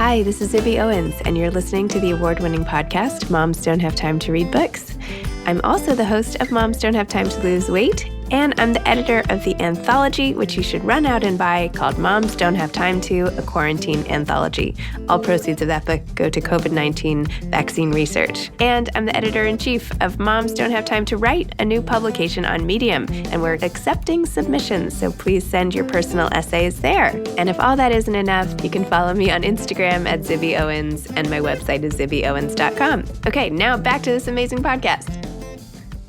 Hi, this is Zibby Owens, and you're listening to the award-winning podcast, Moms Don't Have Time to Read Books. I'm also the host of Moms Don't Have Time to Lose Weight, and I'm the editor of the anthology, which you should run out and buy, called Moms Don't Have Time to, a Quarantine Anthology. All proceeds of that book go to COVID-19 vaccine research. And I'm the editor-in-chief of Moms Don't Have Time to Write, a new publication on Medium, and we're accepting submissions, so please send your personal essays there. And if all that isn't enough, you can follow me on Instagram at Zibby Owens, and my website is zibbyowens.com. Okay, now back to this amazing podcast.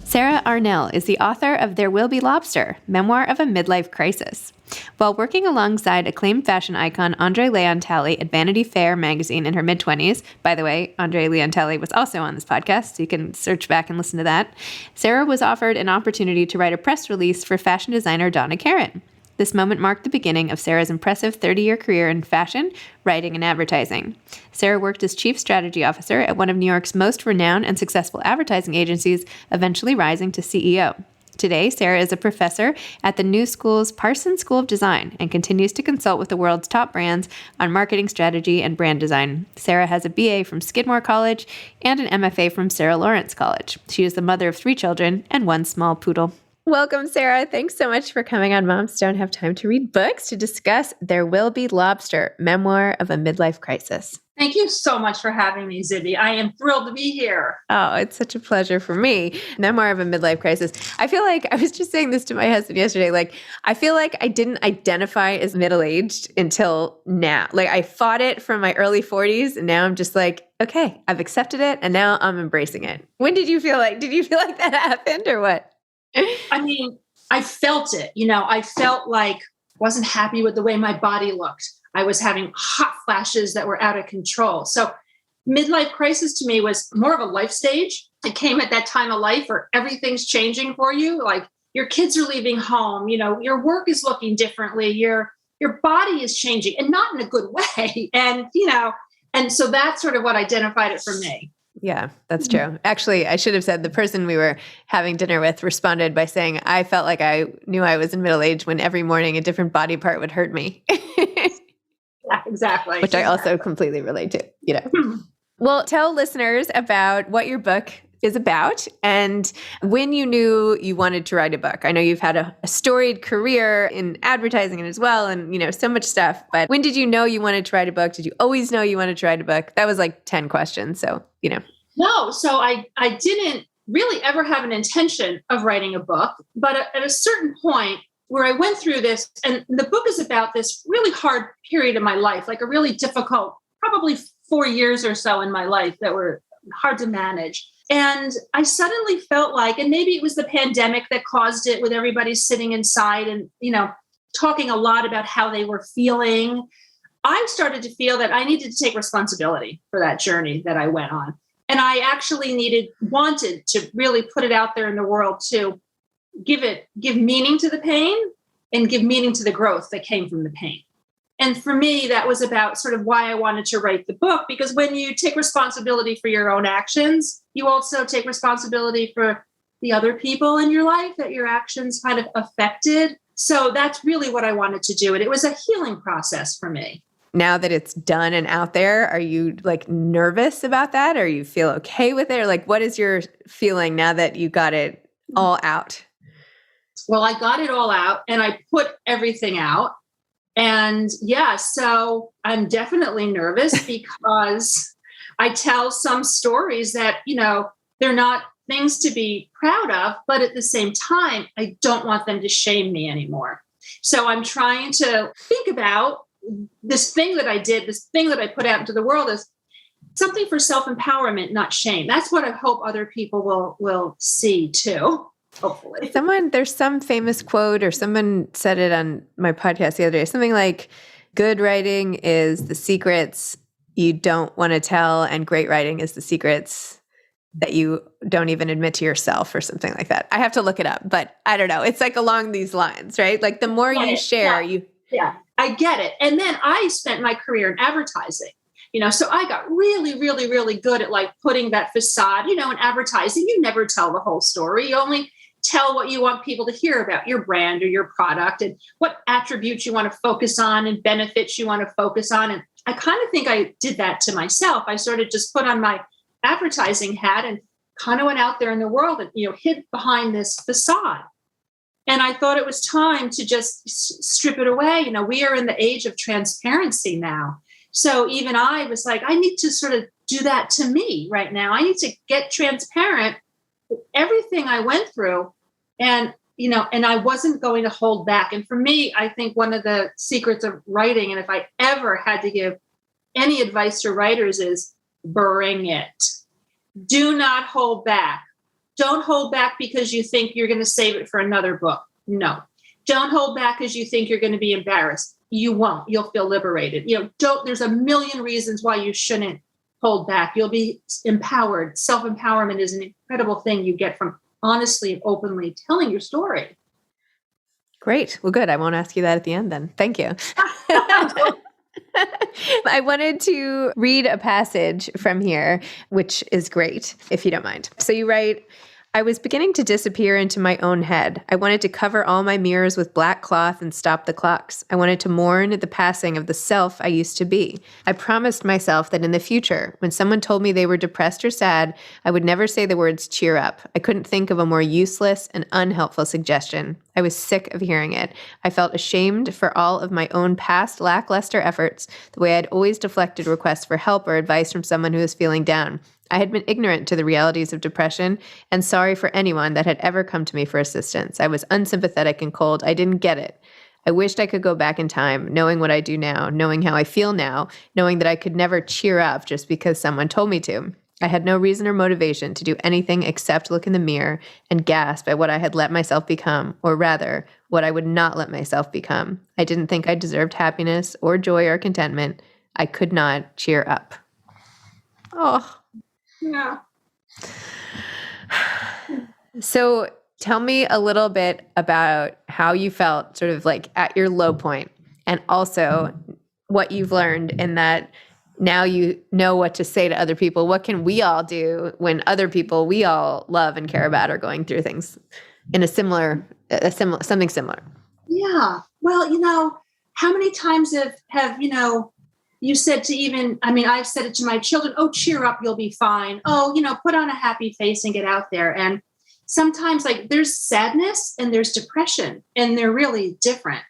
Sara Arnell is the author of There Will Be Lobster, Memoir of a Midlife Crisis. While working alongside acclaimed fashion icon Andre Leon-Talley at Vanity Fair magazine in her mid-20s, by the way, Andre Leon-Talley was also on this podcast, so you can search back and listen to that, Sara was offered an opportunity to write a press release for fashion designer Donna Karan. This moment marked the beginning of Sara's impressive 30-year career in fashion, writing, and advertising. Sara worked as chief strategy officer at one of New York's most renowned and successful advertising agencies, eventually rising to CEO. Today, Sara is a professor at the New School's Parsons School of Design and continues to consult with the world's top brands on marketing strategy and brand design. Sara has a BA from Skidmore College and an MFA from Sarah Lawrence College. She is the mother of 3 children and 1 small poodle. Welcome, Sara. Thanks so much for coming on Moms Don't Have Time to Read Books to discuss There Will Be Lobster, Memoir of a Midlife Crisis. Thank you so much for having me, Zibby. I am thrilled to be here. Oh, it's such a pleasure for me. Memoir of a Midlife Crisis. I feel like, I was just saying this to my husband yesterday, I feel like I didn't identify as middle-aged until now. I fought it from my early 40s, and now I'm just like, okay, I've accepted it, and now I'm embracing it. When did you feel like that happened, or what? I mean, I felt it. I felt like I wasn't happy with the way my body looked. I was having hot flashes that were out of control. So midlife crisis to me was more of a life stage. It came at that time of life where everything's changing for you. Like your kids are leaving home, your work is looking differently. Your body is changing, and not in a good way. And so that's sort of what identified it for me. Yeah, that's true. Actually, I should have said the person we were having dinner with responded by saying, I felt like I knew I was in middle age when every morning a different body part would hurt me. Yeah, exactly. Which I also completely relate to, Well, tell listeners about what your book is about and when you knew you wanted to write a book. I know you've had a storied career in advertising as well, and so much stuff, but when did you know you wanted to write a book? Did you always know you wanted to write a book? That was like 10 questions. So, No, so I didn't really ever have an intention of writing a book, but at a certain point where I went through this, and the book is about this really hard period of my life, like a really difficult, probably 4 years or so in my life that were hard to manage. And I suddenly felt like, and maybe it was the pandemic that caused it, with everybody sitting inside and, talking a lot about how they were feeling. I started to feel that I needed to take responsibility for that journey that I went on. And I actually wanted to really put it out there in the world to give meaning to the pain and give meaning to the growth that came from the pain. And for me, that was about sort of why I wanted to write the book, because when you take responsibility for your own actions, you also take responsibility for the other people in your life that your actions kind of affected. So that's really what I wanted to do. And it was a healing process for me. Now that it's done and out there, are you nervous about that? Or you feel okay with it? Or what is your feeling now that you got it all out? Well, I got it all out and I put everything out. And yeah, so I'm definitely nervous because I tell some stories that, they're not things to be proud of, but at the same time, I don't want them to shame me anymore. So I'm trying to think about this thing that I did, this thing that I put out into the world is something for self-empowerment, not shame. That's what I hope other people will see too. Hopefully. There's some famous quote, or someone said it on my podcast the other day, something like, good writing is the secrets you don't want to tell, and great writing is the secrets that you don't even admit to yourself, or something like that. I have to look it up, but I don't know. It's along these lines, right? The more you share, Yeah, I get it. And then I spent my career in advertising. So I got really, really, really good at putting that facade, in advertising, you never tell the whole story. You only tell what you want people to hear about your brand or your product, and what attributes you want to focus on and benefits you want to focus on. And I kind of think I did that to myself. I sort of just put on my advertising hat and kind of went out there in the world and, hid behind this facade. And I thought it was time to just strip it away. We are in the age of transparency now. So even I was like, I need to sort of do that to me right now. I need to get transparent with everything I went through. And, and I wasn't going to hold back. And for me, I think one of the secrets of writing, and if I ever had to give any advice to writers, is bring it. Do not hold back. Don't hold back because you think you're going to save it for another book. No. Don't hold back because you think you're going to be embarrassed. You won't. You'll feel liberated. There's a million reasons why you shouldn't hold back. You'll be empowered. Self-empowerment is an incredible thing you get from honestly and openly telling your story. Great. Well, good. I won't ask you that at the end then. Thank you. I wanted to read a passage from here, which is great, if you don't mind. So you write, I was beginning to disappear into my own head. I wanted to cover all my mirrors with black cloth and stop the clocks. I wanted to mourn the passing of the self I used to be. I promised myself that in the future, when someone told me they were depressed or sad, I would never say the words cheer up. I couldn't think of a more useless and unhelpful suggestion. I was sick of hearing it. I felt ashamed for all of my own past lackluster efforts, the way I'd always deflected requests for help or advice from someone who was feeling down. I had been ignorant to the realities of depression and sorry for anyone that had ever come to me for assistance. I was unsympathetic and cold. I didn't get it. I wished I could go back in time, knowing what I do now, knowing how I feel now, knowing that I could never cheer up just because someone told me to. I had no reason or motivation to do anything except look in the mirror and gasp at what I had let myself become, or rather, what I would not let myself become. I didn't think I deserved happiness or joy or contentment. I could not cheer up. Oh. Yeah. So tell me a little bit about how you felt sort of like at your low point, and also what you've learned in that now you know what to say to other people. What can we all do when other people we all love and care about are going through things in something similar? Yeah. Well, how many times have you said to I've said it to my children, oh, cheer up, you'll be fine. Oh, put on a happy face and get out there. And sometimes there's sadness and there's depression, and they're really different.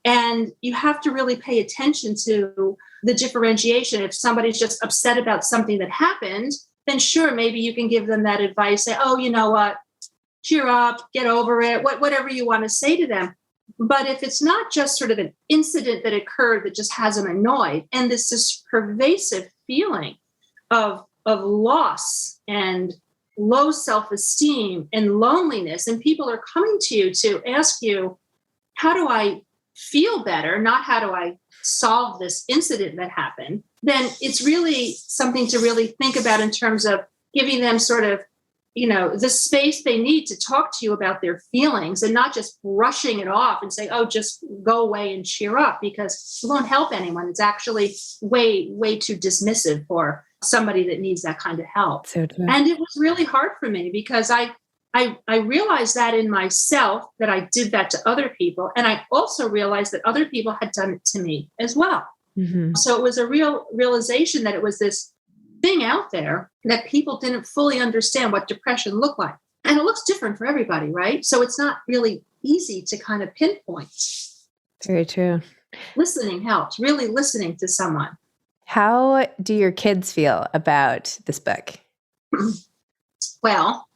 And you have to really pay attention to the differentiation. If somebody's just upset about something that happened, then sure, maybe you can give them that advice. Say, oh, you know what, cheer up, get over it, whatever you want to say to them. But if it's not just sort of an incident that occurred that just has them annoyed, and this pervasive feeling of loss and low self-esteem and loneliness, and people are coming to you to ask you, how do I feel better, not how do I solve this incident that happened, then it's really something to really think about in terms of giving them sort of the space they need to talk to you about their feelings, and not just brushing it off and say, oh, just go away and cheer up, because it won't help anyone. It's actually way, way too dismissive for somebody that needs that kind of help. So true. And it was really hard for me because I realized that in myself, that I did that to other people. And I also realized that other people had done it to me as well. Mm-hmm. So it was a real realization that it was this thing out there that people didn't fully understand what depression looked like. And it looks different for everybody, right? So it's not really easy to kind of pinpoint. Very true. Listening helps, really listening to someone. How do your kids feel about this book? Well,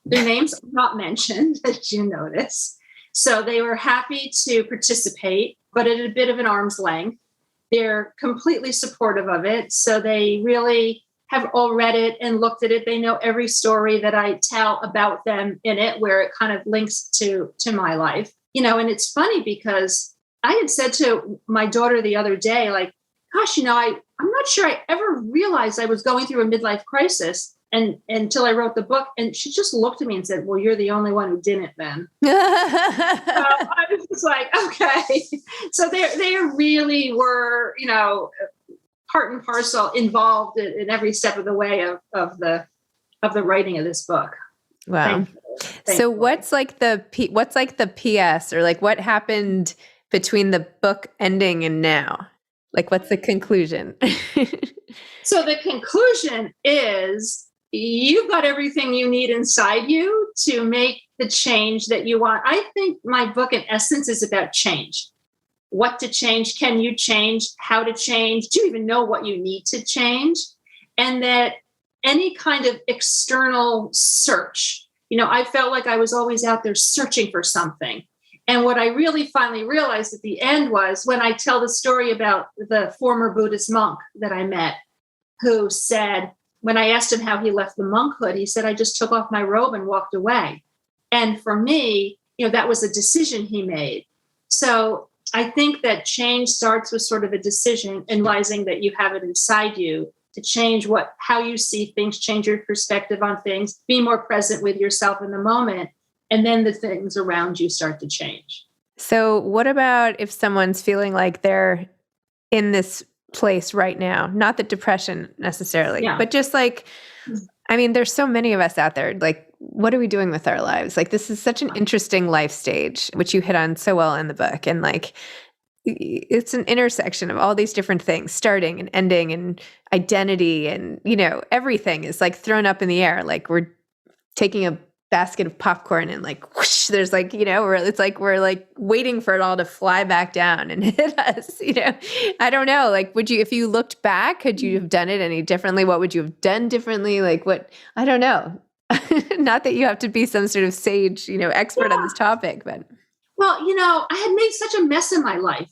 their names are not mentioned, as you notice. So they were happy to participate, but at a bit of an arm's length. They're completely supportive of it. So they really have all read it and looked at it. They know every story that I tell about them in it, where it kind of links to my life. And it's funny because I had said to my daughter the other day, like, gosh, I'm not sure I ever realized I was going through a midlife crisis until I wrote the book. And she just looked at me and said, well, you're the only one who didn't then. I was just like, okay. So they really were, part and parcel involved in every step of the way of the writing of this book. Wow. So what's like the PS, or like what happened between the book ending and now? Like, what's the conclusion? So the conclusion is you've got everything you need inside you to make the change that you want. I think my book, in essence, is about change. What to change? Can you change? How to change? Do you even know what you need to change? And that any kind of external search, I felt like I was always out there searching for something. And what I really finally realized at the end was when I tell the story about the former Buddhist monk that I met, who said, when I asked him how he left the monkhood, he said, I just took off my robe and walked away. And for me, that was a decision he made. So I think that change starts with sort of a decision and realizing that you have it inside you to change how you see things, change your perspective on things, be more present with yourself in the moment. And then the things around you start to change. So what about if someone's feeling like they're in this place right now? Not the depression necessarily, but just like, there's so many of us out there. Like, what are we doing with our lives? Like, this is such an interesting life stage, which you hit on so well in the book. And like, it's an intersection of all these different things, starting and ending and identity. And, everything is like thrown up in the air. Like we're taking a basket of popcorn and like whoosh, there's like, it's like we're like waiting for it all to fly back down and hit us. I don't know, like, if you looked back, could you have done it any differently? What would you have done differently? Like, what, I don't know. Not that you have to be some sort of sage, expert on this topic, but. Well, I had made such a mess in my life.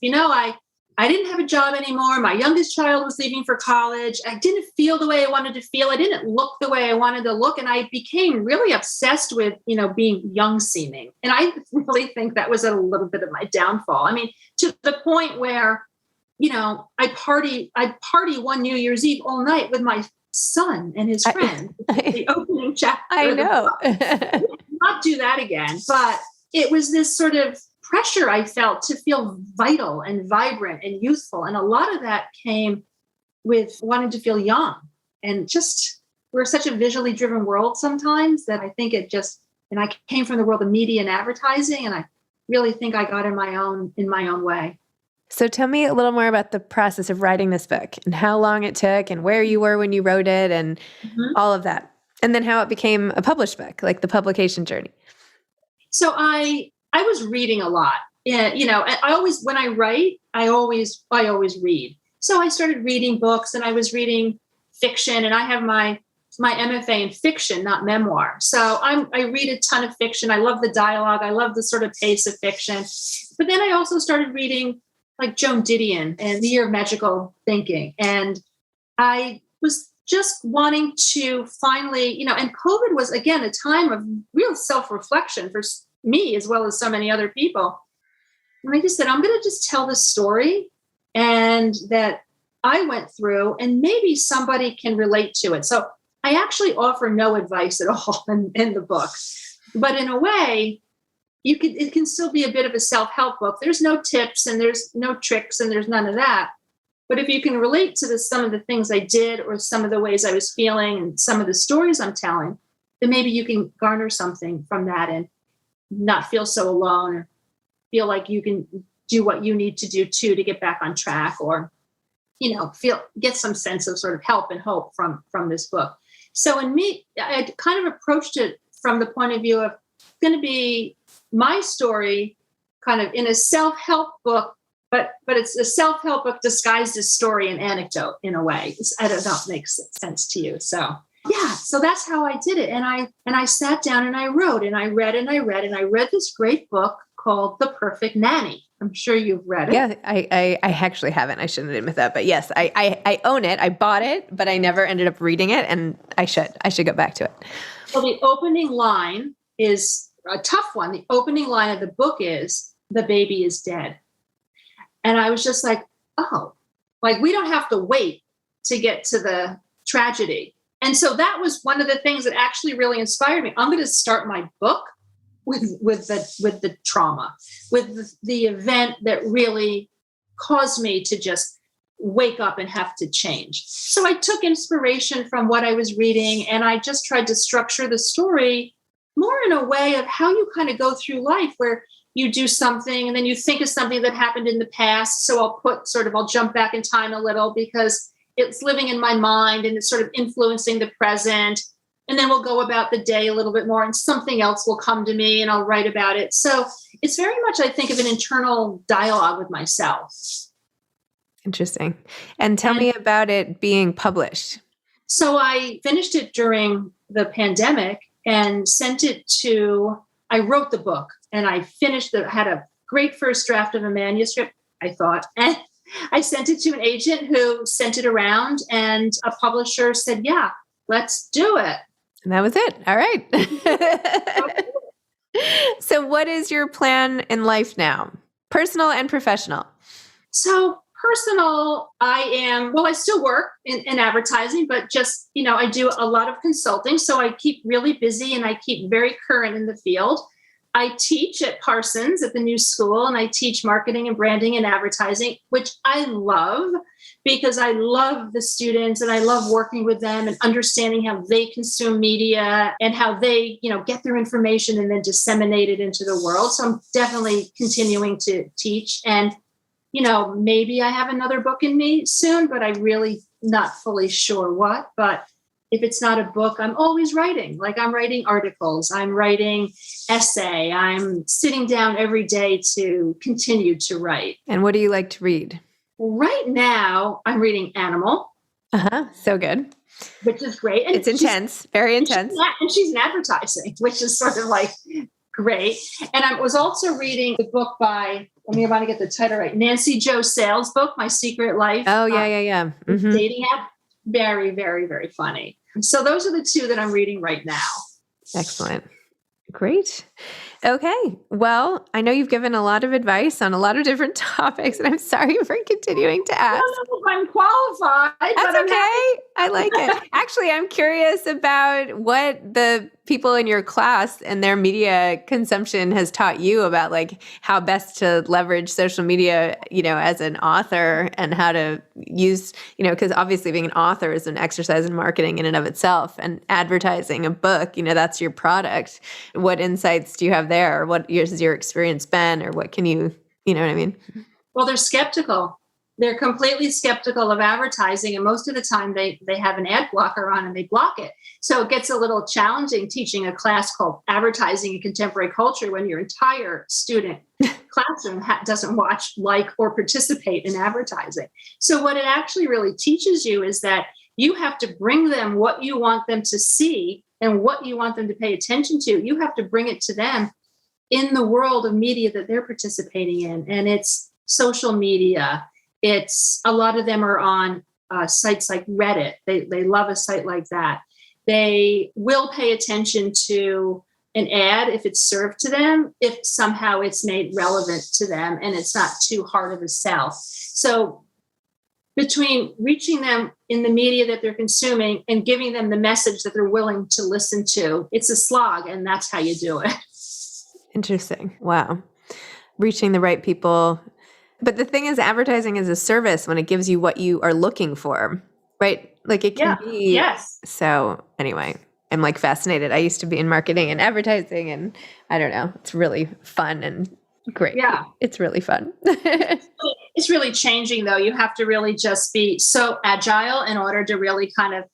I didn't have a job anymore. My youngest child was leaving for college. I didn't feel the way I wanted to feel. I didn't look the way I wanted to look. And I became really obsessed with, being young seeming. And I really think that was a little bit of my downfall. To the point where, I party one New Year's Eve all night with my son and his friend. The opening chapter. I know. Not do that again. But it was this sort of pressure I felt to feel vital and vibrant and youthful. And a lot of that came with wanting to feel young. And just, we're such a visually driven world sometimes that I think and I came from the world of media and advertising, and I really think I got in my own way. So tell me a little more about the process of writing this book and how long it took and where you were when you wrote it and all of that. And then how it became a published book, like the publication journey. So I was reading a lot. And, when I write, I always read. So I started reading books, and I was reading fiction, and I have my MFA in fiction, not memoir. So I read a ton of fiction. I love the dialogue. I love the sort of pace of fiction. But then I also started reading like Joan Didion and The Year of Magical Thinking. And I was just wanting to finally, and COVID was, again, a time of real self-reflection for me as well as so many other people. And I just said, I'm going to just tell this story and that I went through, and maybe somebody can relate to it. So I actually offer no advice at all in the book, but in a way, it can still be a bit of a self-help book. There's no tips and there's no tricks and there's none of that. But if you can relate to some of the things I did or some of the ways I was feeling and some of the stories I'm telling, then maybe you can garner something from that and not feel so alone, or feel like you can do what you need to do too to get back on track, or, get some sense of sort of help and hope from this book. So in me, I kind of approached it from the point of view of it's going to be my story kind of in a self-help book, but it's a self-help book disguised as story and anecdote in a way. I don't know if it makes sense to you. So so that's how I did it. And I sat down and I wrote and I read this great book called The Perfect Nanny. I'm sure you've read it. Yeah, I actually haven't. I shouldn't admit that, but yes, I own it. I bought it, but I never ended up reading it, and I should go back to it. Well, the opening line is a tough one. The opening line of the book is, "The baby is dead." And I was just like, oh, like we don't have to wait to get to the tragedy. And so that was one of the things that actually really inspired me. I'm going to start my book with the trauma, with the event that really caused me to just wake up and have to change. So I took inspiration from what I was reading, and I just tried to structure the story more in a way of how you kind of go through life, where you do something and then you think of something that happened in the past. So I'll jump back in time a little because it's living in my mind and it's sort of influencing the present. And then we'll go about the day a little bit more and something else will come to me and I'll write about it. So it's very much, I think, of an internal dialogue with myself. Interesting. And tell me about it being published. So I finished it during the pandemic and I wrote the book and I had a great first draft of a manuscript, I thought. And I sent it to an agent who sent it around and a publisher said, yeah, let's do it. And that was it. All right. So what is your plan in life now? Personal and professional. So personal, I still work in advertising, but just, I do a lot of consulting. So I keep really busy and I keep very current in the field. I teach at Parsons at the new school, and I teach marketing and branding and advertising, which I love because I love the students and I love working with them and understanding how they consume media and how they, get their information and then disseminate it into the world. So I'm definitely continuing to teach. And, maybe I have another book in me soon, but I'm really not fully sure what. But if it's not a book, I'm always writing. Like I'm writing articles, I'm writing essay, I'm sitting down every day to continue to write. And what do you like to read? Right now, I'm reading Animal. So good. Which is great. And it's intense, very intense. And she's in advertising, which is sort of like great. And I was also reading the book by, I want to get the title right, Nancy Jo Sales' book, My Secret Life. Oh, yeah. Mm-hmm. Dating app. Very, very, very funny. So those are the two that I'm reading right now. Excellent. Great. Okay. Well, I know you've given a lot of advice on a lot of different topics, and I'm sorry for continuing to ask. I don't know if I'm qualified. That's okay. I like it. Actually, I'm curious about what the people in your class and their media consumption has taught you about, like, how best to leverage social media, as an author, and how to use, because obviously being an author is an exercise in marketing in and of itself, and advertising a book, that's your product. What insights do you have there? Or what has your experience been? Or what can you know what I mean? Well, they're skeptical. They're completely skeptical of advertising. And most of the time they have an ad blocker on and they block it. So it gets a little challenging teaching a class called Advertising in Contemporary Culture when your entire student classroom doesn't watch, like, or participate in advertising. So what it actually really teaches you is that you have to bring them what you want them to see and what you want them to pay attention to. You have to bring it to them in the world of media that they're participating in. And it's social media. It's a lot of them are on sites like Reddit. They love a site like that. They will pay attention to an ad if it's served to them, if somehow it's made relevant to them and it's not too hard of a sell. So between reaching them in the media that they're consuming and giving them the message that they're willing to listen to, it's a slog, and that's how you do it. Interesting. Wow. Reaching the right people. But the thing is, advertising is a service when it gives you what you are looking for, right? Like it can be. Yes. So anyway, I'm like fascinated. I used to be in marketing and advertising, and I don't know, it's really fun and great. Yeah. It's really fun. It's really changing, though. You have to really just be so agile in order to really kind of,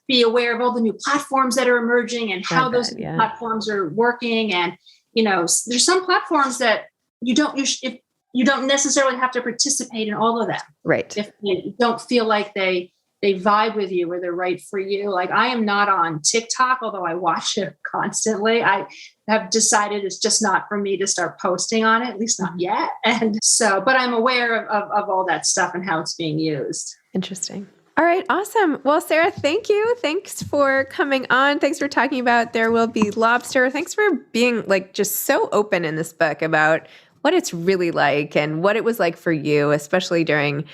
be aware of all the new platforms that are emerging and how those platforms are working. And, there's some platforms that you don't necessarily have to participate in all of them. Right. If you don't feel like they vibe with you or they're right for you. Like I am not on TikTok, although I watch it constantly. I have decided it's just not for me to start posting on it, at least not yet. And so, but I'm aware of all that stuff and how it's being used. Interesting. All right. Awesome. Well, Sara, thank you. Thanks for coming on. Thanks for talking about There Will Be Lobster. Thanks for being just so open in this book about what it's really like and what it was like for you, especially during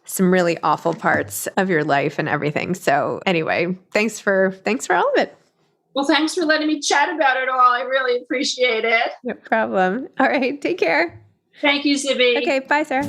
some really awful parts of your life and everything. So anyway, thanks for all of it. Well, thanks for letting me chat about it all. I really appreciate it. No problem. All right. Take care. Thank you, Zibby. Okay. Bye, Sara.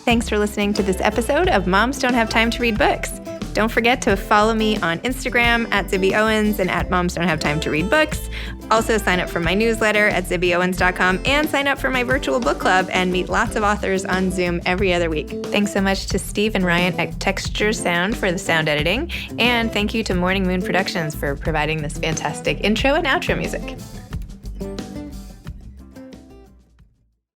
Thanks for listening to this episode of Moms Don't Have Time to Read Books. Don't forget to follow me on Instagram at Zibby Owens and at Moms Don't Have Time to Read Books. Also sign up for my newsletter at zibbyowens.com and sign up for my virtual book club and meet lots of authors on Zoom every other week. Thanks so much to Steve and Ryan at Texture Sound for the sound editing. And thank you to Morning Moon Productions for providing this fantastic intro and outro music.